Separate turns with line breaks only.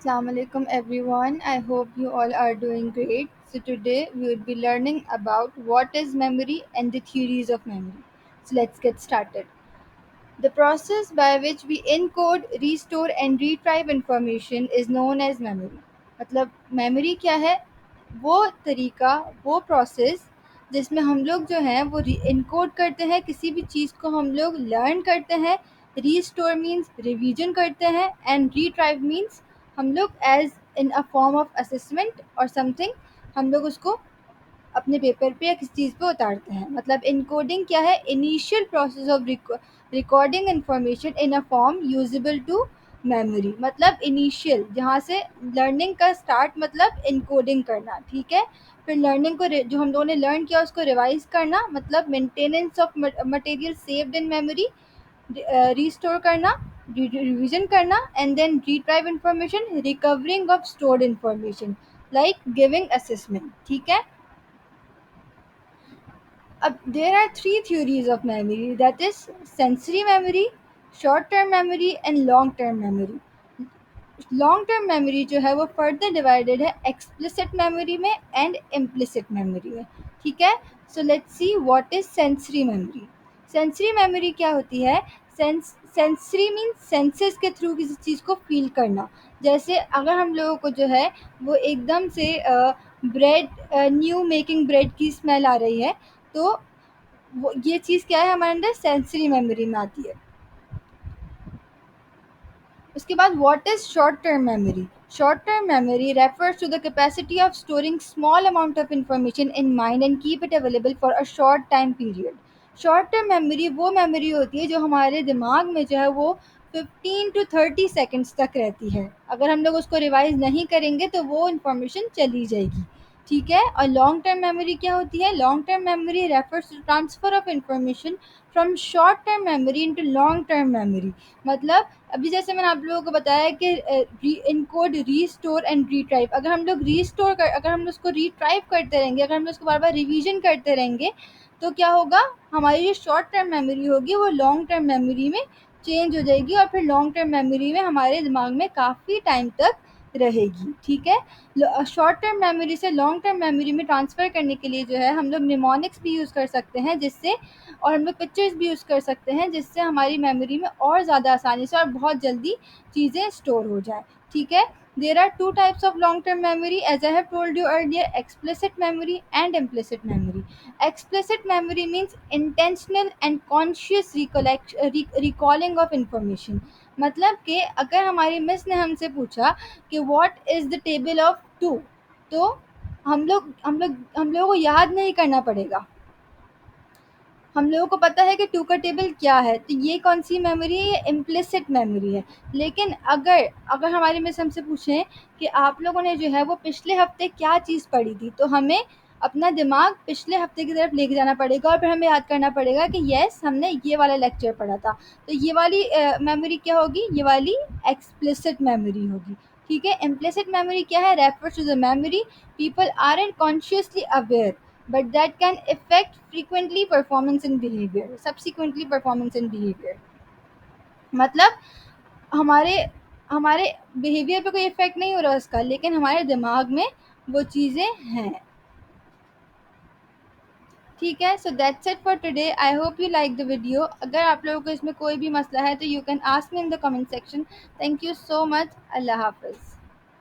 Assalamu alaikum everyone. I hope you all are doing great. So today we will be learning about what is memory and the theories of memory. So let's get started. The process by which we encode, restore and retrieve information is known as memory. मतलब memory क्या है? वो तरीका, वो process जिसमें हम लोग जो हैं वो इनकोड करते हैं, किसी भी चीज़ को हम लोग लर्न करते हैं, रीस्टोर मीन्स रिवीजन करते हैं एंड रिट्राइव मीन्स हम लोग as in a form of assessment और समथिंग हम लोग उसको अपने पेपर पे या किसी चीज़ पे उतारते हैं। मतलब इनकोडिंग क्या है? Initial process of recording information in a form usable to memory. मतलब इनिशियल जहाँ से लर्निंग का स्टार्ट, मतलब इनकोडिंग करना, ठीक है। फिर लर्निंग को जो हम लोगों ने लर्न किया उसको रिवाइज करना, मतलब maintenance of material saved in memory, restore करना, रिवीजन करना and then retrieve information, recovering of stored information like giving assessment, ठीक है। There are three theories of memory, that is sensory memory, short term memory and long term memory. Long term memory जो है वो further divided है explicit memory में and implicit memory में, ठीक है। So let's see what is sensory memory. Sensory memory क्या होती है? सेंसरी मीन्स सेंसेस के थ्रू किसी चीज़ को फील करना। जैसे अगर हम लोगों को जो है वो एकदम से ब्रेड, न्यू मेकिंग ब्रेड की स्मेल आ रही है, तो वो ये चीज़ क्या है, हमारे अंदर सेंसरी मेमोरी में आती है। उसके बाद what is short term memory? Short term memory refers to the capacity of storing small amount of information in mind and keep it available for a short time period. Short term memory वो memory होती है जो हमारे दिमाग में जो है वो 15 to 30 सेकेंड्स तक रहती है। अगर हम लोग उसको रिवाइज नहीं करेंगे तो वो इंफॉर्मेशन चली जाएगी, ठीक है। और लॉन्ग टर्म मेमोरी क्या होती है? Long term memory refers to transfer of information from short term memory into long term memory. मतलब अभी जैसे मैंने आप लोगों को बताया कि इनकोड, रीस्टोर एंड रिट्राइव। अगर हम उसको रिट्राइव करते रहेंगे, अगर हम उसको बार बार रिवीजन करते रहेंगे, तो क्या होगा? हमारी जो शॉर्ट टर्म मेमोरी होगी वो लॉन्ग टर्म मेमोरी में चेंज हो जाएगी और फिर लॉन्ग टर्म मेमोरी में हमारे दिमाग में काफ़ी टाइम तक रहेगी, ठीक है। शॉर्ट टर्म मेमोरी से लॉन्ग टर्म मेमोरी में ट्रांसफ़र करने के लिए जो है हम लोग निमोनिक्स भी यूज़ कर सकते हैं, जिससे और हम लोग पिक्चर्स भी यूज़ कर सकते हैं, जिससे हमारी मेमोरी में और ज़्यादा आसानी से और बहुत जल्दी चीज़ें स्टोर हो जाएँ, ठीक है। There are two types of long-term memory, as I have told you earlier: explicit memory and implicit memory. Explicit memory means intentional and conscious recalling of information. मतलब कि अगर हमारी मिस ने हमसे पूछा कि what is the table of two, तो हम लोगों को याद नहीं करना पड़ेगा, हम लोगों को पता है कि टू का टेबल क्या है। तो ये कौन सी मेमोरी है? ये इम्प्लिसिट मेमोरी है। लेकिन अगर अगर हमारी मिस हमसे पूछें कि आप लोगों ने जो है वो पिछले हफ्ते क्या चीज़ पढ़ी थी, तो हमें अपना दिमाग पिछले हफ्ते की तरफ लेके जाना पड़ेगा और फिर हमें याद करना पड़ेगा कि येस, हमने ये वाला लेक्चर पढ़ा था। तो ये वाली मेमोरी क्या होगी? ये वाली एक्सप्लिसिट मेमोरी होगी, ठीक है। इम्प्लिसिट मेमोरी क्या है? Refers to the memory people aren't consciously aware but that can affect frequently performance and behavior, subsequently performance and behavior। मतलब हमारे हमारे बिहेवियर पे कोई इफेक्ट नहीं हो रहा उसका, लेकिन हमारे दिमाग में वो चीज़ें हैं, ठीक है। So that's it for today. I hope you like the video. अगर आप लोगों को इसमें कोई भी मसला है तो you can ask me in the comment section. Thank you so much. अल्लाह हाफिज़।